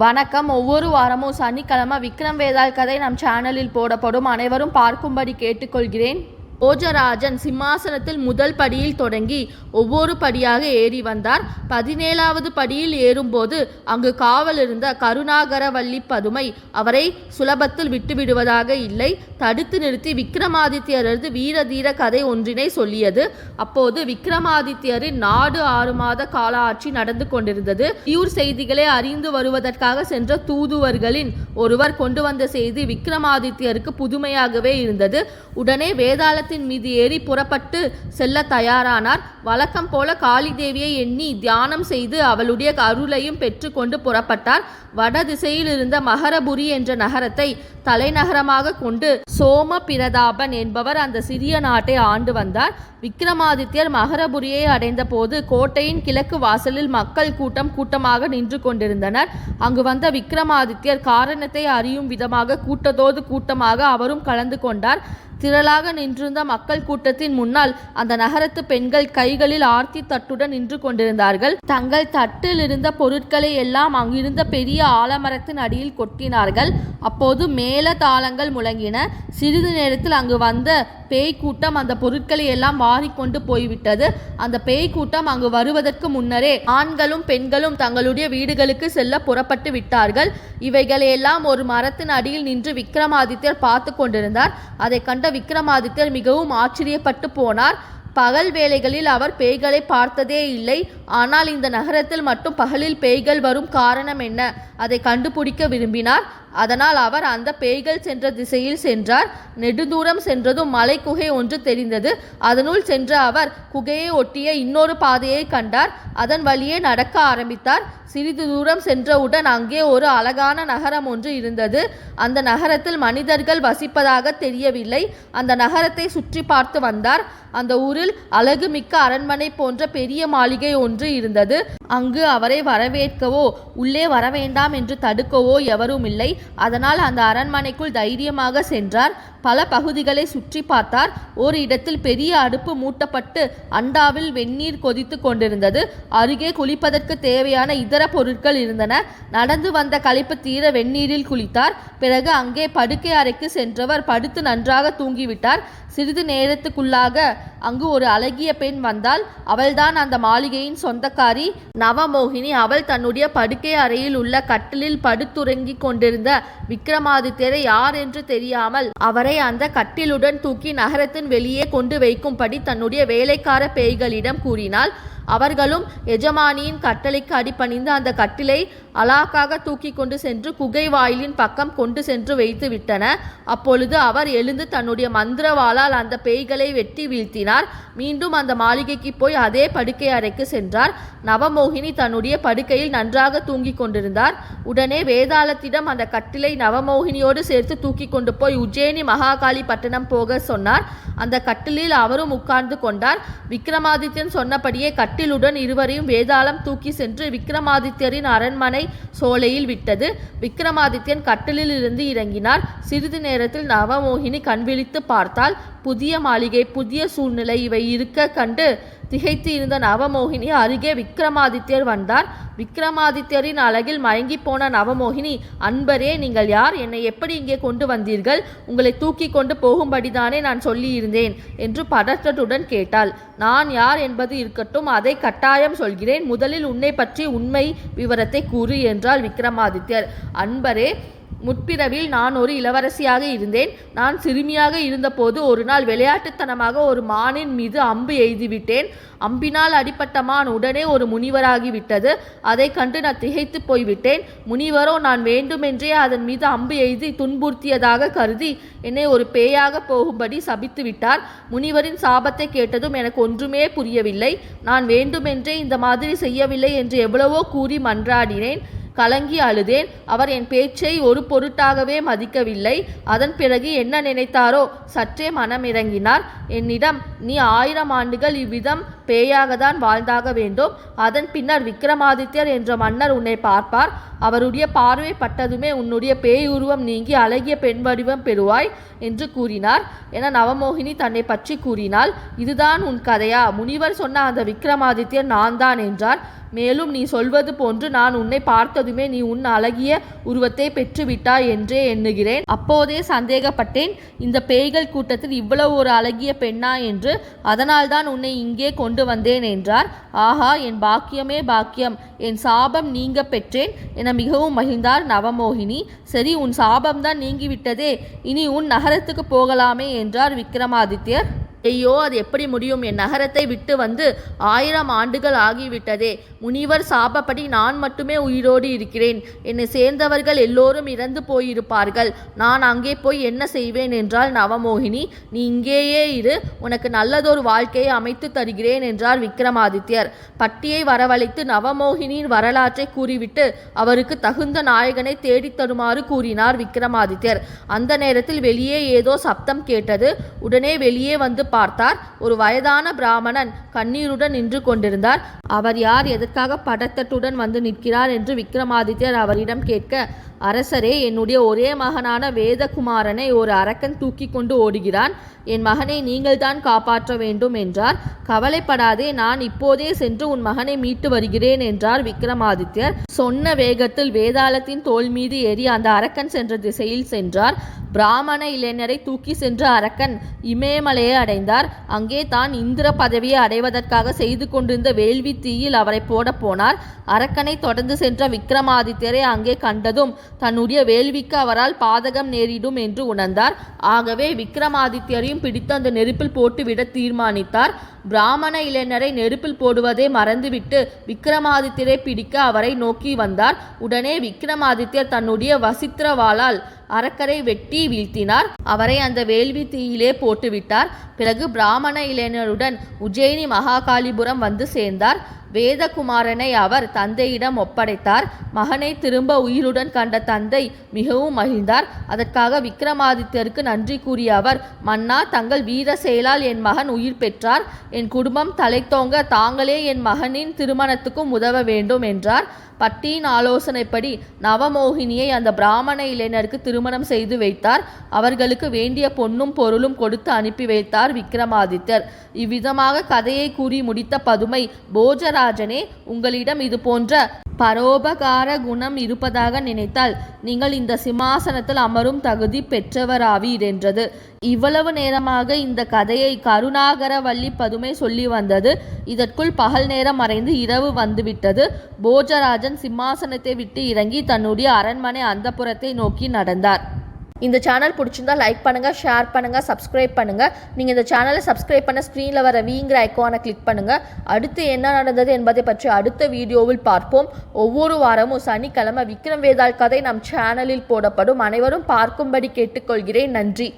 வணக்கம். ஒவ்வொரு வாரமும் சனிக்கிழமை விக்ரம் வேதாள் கதை நம் சேனலில் போடப்படும். அனைவரும் பார்க்கும்படி கேட்டுக்கொள்கிறேன். போஜராஜன் சிம்மாசனத்தில் முதல் படியில் தொடங்கி ஒவ்வொரு படியாக ஏறி வந்தார். 17வது படியில் ஏறும்போது அங்கு காவல் இருந்த கருணாகரவல்லி பதுமை அவரை சுலபத்தில் விட்டுவிடுவதாக இல்லை. தடுத்து நிறுத்தி விக்ரமாதித்யரது வீரதீர கதை ஒன்றினை சொல்லியது. அப்போது விக்ரமாதித்யரின் நாடு 6 மாத கால ஆட்சி நடந்து கொண்டிருந்தது. ஊர் செய்திகளை அறிந்து வருவதற்காக சென்ற தூதுவர்களின் ஒருவர் கொண்டு வந்த செய்தி விக்ரமாதித்யருக்கு புதுமையாகவே இருந்தது. உடனே வேதாள மீது ஏறி புறப்பட்டு செல்ல தயாரானார். வழக்கம் போல காளி தேவியை எண்ணி தியானம் செய்து அவளுடைய அருளையும் பெற்றுக்கொண்டு புறப்பட்டார். வட திசையில் இருந்த மகரபுரி என்ற நகரத்தை தலைநகரமாக கொண்டு சோமபிரதாபன் என்பவர் அந்த சிறிய நாட்டை ஆண்டு வந்தார். விக்ரமாதித்யர் மகரபுரியை அடைந்த போது கோட்டையின் கிழக்கு வாசலில் மக்கள் கூட்டமாக நின்று கொண்டிருந்தனர். அங்கு வந்த விக்ரமாதித்யர் காரணத்தை அறியும் விதமாக கூட்டத்தோடு கூட்டமாக அவரும் கலந்து கொண்டார். திரளாக நின்றிருந்த மக்கள் கூட்டத்தின் முன்னால் அந்த நகரத்து பெண்கள் கைகளில் ஆர்த்தி தட்டுடன் நின்று கொண்டிருந்தார்கள். தங்கள் தட்டில் இருந்த பொருட்களை எல்லாம் அங்கிருந்த பெரிய ஆலமரத்தின் அடியில் கொட்டினார்கள். அப்போது மேல தாளங்கள் முழங்கின. சிறிது நேரத்தில் அங்கு வந்த பேய் கூட்டம் அந்த பொருட்களை எல்லாம் வாரிக்கொண்டு போய்விட்டது. அந்த பேய் கூட்டம் அங்கு வருவதற்கு முன்னரே ஆண்களும் பெண்களும் தங்களுடைய வீடுகளுக்கு செல்ல புறப்பட்டு விட்டார்கள். இவைகளையெல்லாம் ஒரு மரத்தின் அடியில் நின்று விக்ரமாதித்யர் பார்த்து கொண்டிருந்தார். அதை கண்ட விக்ரமாதித்யர் மிகவும் ஆச்சரியப்பட்டு போனார். பகல் வேளைகளில் அவர் பேய்களை பார்த்ததே இல்லை. ஆனால் இந்த நகரத்தில் மட்டும் பகலில் பேய்கள் வரும் காரணம் என்ன, அதை கண்டுபிடிக்க விரும்பினார். அதனால் அவர் அந்த பேய்கள் சென்ற திசையில் சென்றார். நெடுதூரம் சென்றதும் மலை குகை ஒன்று தெரிந்தது. அதனுள் சென்ற அவர் குகையை ஒட்டிய இன்னொரு பாதையை கண்டார். அதன் வழியே நடக்க ஆரம்பித்தார். சிறிது தூரம் சென்றவுடன் அங்கே ஒரு அழகான நகரம் ஒன்று இருந்தது. அந்த நகரத்தில் மனிதர்கள் வசிப்பதாக தெரியவில்லை. அந்த நகரத்தை சுற்றி பார்த்து வந்தார். அந்த ஊரில் அழகு மிக்க அரண்மனை போன்ற பெரிய மாளிகை ஒன்று இருந்தது. அங்கு அவரை வரவேற்கவோ உள்ளே வரவேண்டாம் என்று தடுக்கவோ எவரும் இல்லை. அதனால் அந்த அரண்மனைக்குள் தைரியமாக சென்றார். பல பகுதிகளை சுற்றி பார்த்தார். ஒரு இடத்தில் பெரிய அடுப்பு மூட்டப்பட்டு அண்டாவில் வெந்நீர் கொதித்து கொண்டிருந்தது. அருகே குளிப்பதற்கு தேவையான இதர பொருட்கள் இருந்தன. நடந்து வந்த களைப்பு தீர வெந்நீரில் குளித்தார். பிறகு அங்கே படுக்கை அறைக்கு சென்றவர் படுத்து நன்றாக தூங்கிவிட்டார். சிறிது நேரத்துக்குள்ளாக அங்கு ஒரு அழகிய பெண் வந்தாள். அவள்தான் அந்த மாளிகையின் சொந்தக்காரி நவமோகினி. அவள் தன்னுடைய படுக்கை அறையில் உள்ள கட்டிலில் படுத்துறங்கி கொண்டிருந்த விக்ரமாதித்யரை யார் என்று தெரியாமல் அவரை அந்த கட்டிலுடன் தூக்கி நகரத்தின் வெளியே கொண்டு வைக்கும்படி தன்னுடைய வேலைக்கார பேய்களிடம் கூறினாள். அவர்களும் எஜமானியின் கட்டளைக்கு அடிபணிந்து அந்த கட்டிலை அலாக்காக தூக்கி கொண்டு சென்று குகை வாயிலின் பக்கம் கொண்டு சென்று வைத்து விட்டன. அப்பொழுது அவர் எழுந்து தன்னுடைய மந்திரவாளால் அந்த பேய்களை வெட்டி வீழ்த்தினார். மீண்டும் அந்த மாளிகைக்கு போய் அதே படுக்கை அறைக்கு சென்றார். நவமோகினி தன்னுடைய படுக்கையில் நன்றாக தூங்கி கொண்டிருந்தார். உடனே வேதாளத்திடம் அந்த கட்டிலை நவமோகினியோடு சேர்த்து தூக்கி கொண்டு போய் உஜ்ஜயினி மகாகாளி பட்டணம் போக சொன்னார். அந்த கட்டிலில் அவரும் உட்கார்ந்து கொண்டார். விக்ரமாதித்யன் சொன்னபடியே கட்டிலுடன் இருவரையும் வேதாளம் தூக்கி சென்று விக்ரமாதித்யரின் அரண்மனை சோலையில் விட்டது. விக்ரமாதித்யன் கட்டிலில் இருந்து இறங்கினார். சிறிது நேரத்தில் நவமோகினி கண்விழித்து பார்த்தால். புதிய மாளிகை, புதிய சூழ்நிலை இவை இருக்க கண்டு திகைத்து இருந்த நவமோகினி அருகே விக்ரமாதித்யர் வந்தார். விக்ரமாதித்யரின் அழகில் மயங்கி போன நவமோகினி, அன்பரே, நீங்கள் யார்? என்னை எப்படி இங்கே கொண்டு வந்தீர்கள்? உங்களை தூக்கி கொண்டு போகும்படிதானே நான் சொல்லியிருந்தேன் என்று பதற்றத்துடன் கேட்டாள். நான் யார் என்பது இருக்கட்டும், அதை கட்டாயம் சொல்கிறேன். முதலில் உன்னை பற்றி உண்மை விவரத்தை கூறு என்றாள் விக்ரமாதித்யர். அன்பரே, முற்பிறவில் நான் ஒரு இளவரசியாக இருந்தேன். நான் சிறுமியாக இருந்தபோது ஒரு நாள் விளையாட்டுத்தனமாக ஒரு மானின் மீது அம்பு எய்துவிட்டேன். அம்பினால் அடிப்பட்ட மான் உடனே ஒரு முனிவராகிவிட்டது. அதை கண்டு நான் திகைத்து போய்விட்டேன். முனிவரோ நான் வேண்டுமென்றே அதன் மீது அம்பு எய்தி துன்புறுத்தியதாக கருதி என்னை ஒரு பேயாக போகும்படி சபித்து விட்டார். முனிவரின் சாபத்தை கேட்டதும் எனக்கு ஒன்றுமே புரியவில்லை. நான் வேண்டுமென்றே இந்த மாதிரி செய்யவில்லை என்று எவ்வளவோ கூறி மன்றாடினேன். கலங்கி அழுதேன். அவர் என் பேச்சை ஒரு பொருட்டாகவே மதிக்கவில்லை. அதன் பிறகு என்ன நினைத்தாரோ சற்றே மனமிறங்கினார். என்னிடம், நீ 1000 ஆண்டுகள் இவ்விதம் பேயாக தான் வாழ்ந்தாக வேண்டும். அதன் பின்னர் விக்ரமாதித்யர் என்ற மன்னர் உன்னை பார்ப்பார். அவருடைய பார்வை பட்டதுமே உன்னுடைய பேய் உருவம் நீங்கி அழகிய பெண் வடிவம் பெறுவாய் என்று கூறினார் என நவமோகினி தன்னை பற்றி கூறினாள். இதுதான் உன் கதையா? முனிவர் சொன்ன அந்த விக்ரமாதித்யர் நான் தான் என்றார். மேலும் நீ சொல்வது போன்று நான் உன்னை பார்த்ததுமே நீ உன் அழகிய உருவத்தை பெற்றுவிட்டாய் என்றே எண்ணுகிறேன். அப்போதே சந்தேகப்பட்டேன், இந்த பேய்கள் கூட்டத்தில் இவ்வளவு ஒரு அழகிய பெண்ணா என்று. அதனால்தான் உன்னை இங்கே கொண்டு வந்தேன் என்றார். ஆஹா, என் பாக்கியமே பாக்கியம், என் சாபம் நீங்க பெற்றேன் என மிகவும் மகிழ்ந்தார் நவமோகினி. சரி, உன் சாபம்தான் நீங்கிவிட்டதே, இனி உன் நகரத்துக்கு போகலாமே என்றார் விக்ரமாதித்யர். ஐயோ, அது எப்படி முடியும்? என் நகரத்தை விட்டு வந்து 1000 ஆண்டுகள் ஆகிவிட்டதே. முனிவர் சாபப்படி நான் மட்டுமே உயிரோடு இருக்கிறேன். என்னை சேர்ந்தவர்கள் எல்லோரும் இறந்து போயிருப்பார்கள். நான் அங்கே போய் என்ன செய்வேன் என்றாள் நவமோகினி. நீ இங்கேயே இரு, உனக்கு நல்லதொரு வாழ்க்கையை அமைத்து தருகிறேன் என்றார் விக்ரமாதித்யர். பட்டியை வரவழைத்து நவமோகினியின் வரலாற்றை கூறிவிட்டு அவருக்கு தகுந்த நாயகனை தேடித் தருமாறு கூறினார் விக்ரமாதித்யர். அந்த நேரத்தில் வெளியே ஏதோ சப்தம் கேட்டது. உடனே வெளியே வந்து பார்த்தார். ஒரு வயதான பிராமணன் கண்ணீருடன் நின்று கொண்டிருந்தார். அவர் யார், எதற்காக படத்தட்டுடன் வந்து நிற்கிறார் என்று விக்ரமாதித்யர் அவரிடம் கேட்க, அரசரே, என்னுடைய ஒரே மகனான வேதகுமாரனை ஒரு அரக்கன் தூக்கி கொண்டு ஓடுகிறான். என் மகனை நீங்கள் தான் காப்பாற்ற வேண்டும் என்றார். கவலைப்படாதே, நான் இப்போதே சென்று உன் மகனை மீட்டு வருகிறேன் என்றார் விக்ரமாதித்யர். சொன்ன வேகத்தில் வேதாளத்தின் தோள் மீது ஏறி அந்த அரக்கன் சென்ற திசையில் சென்றார். பிராமண இளைஞரை தூக்கி சென்ற அரக்கன் இமயமலையை அடைந்தார். அங்கே தான் இந்திர பதவியை அடைவதற்காக செய்து கொண்டிருந்த வேள்வி தீயில் அவரை போட போனார். அரக்கனை தொடர்ந்து சென்ற விக்ரமாதித்யரை அங்கே கண்டதும் தன்னுடைய வேள்விக்கு அவரால் பாதகம் நேரிடும் என்று உணர்ந்தார். ஆகவே விக்ரமாதித்யரையும் பிடித்து அந்த நெருப்பில் போட்டுவிட தீர்மானித்தார். பிராமண இளைஞரை நெருப்பில் போடுவதை மறந்துவிட்டு விக்ரமாதித்யரை பிடிக்க அவரை நோக்கி வந்தார். உடனே விக்ரமாதித்யர் தன்னுடைய வசித்திரவாளால் அரக்கரை வெட்டி வீழ்த்தினார். அவரை அந்த வேள்வி தீயிலே போட்டுவிட்டார். பிறகு பிராமண இளைஞருடன் உஜ்ஜயினி மகாகாலிபுரம் வந்து சேர்ந்தார். வேதகுமாரனை அவர் தந்தையிடம் ஒப்படைத்தார். மகனை திரும்ப உயிருடன் கண்ட தந்தை மிகவும் மகிழ்ந்தார். அதற்காக விக்ரமாதித்யருக்கு நன்றி கூறிய அவர், மன்னா, தங்கள் வீர செயலால் என் மகன் உயிர் பெற்றார். என் குடும்பம் தலைத்தோங்க தாங்களே என் மகனின் திருமணத்துக்கும் உதவ வேண்டும் என்றார். பட்டியின் ஆலோசனைப்படி நவமோகினியை அந்த பிராமண இளைஞருக்கு திருமணம் செய்து வைத்தார். அவர்களுக்கு வேண்டிய பொன்னும் பொருளும் கொடுத்து அனுப்பி வைத்தார் விக்ரமாதித்யர். இவ்விதமாக கதையை கூறி முடித்த பதுமை, போஜராஜனே, உங்களிடம் இது போன்ற பரோபகார குணம் இருப்பதாக நினைத்தால் நீங்கள் இந்த சிம்மாசனத்தில் அமரும் தகுதி பெற்றவராவீர் என்றது. இவ்வளவு நேரமாக இந்த கதையை கருணாகரவல்லி பதுமை சொல்லி வந்தது. இதற்குள் பகல் நேரம் மறைந்து இரவு வந்துவிட்டது. போஜராஜன் சிம்மாசனத்தை விட்டு இறங்கி தன்னுடைய அரண்மனை அந்தப்புறத்தை நோக்கி நடந்தார். இந்த சேனல் பிடிச்சிருந்தா லைக் பண்ணுங்கள், ஷேர் பண்ணுங்கள், சப்ஸ்கிரைப் பண்ணுங்கள். நீங்கள் இந்த சேனலை சப்ஸ்கிரைப் பண்ண ஸ்க்ரீனில் வர வீங்கிற ஐக்கானை கிளிக் பண்ணுங்கள். அடுத்து என்ன நடந்தது என்பதை பற்றி அடுத்த வீடியோவில் பார்ப்போம். ஒவ்வொரு வாரமும் சனிக்கிழமை விக்ரம் வேதாள் கதை நம் சேனலில் போடப்படும். அனைவரும் பார்க்கும்படி கேட்டுக்கொள்கிறேன். நன்றி.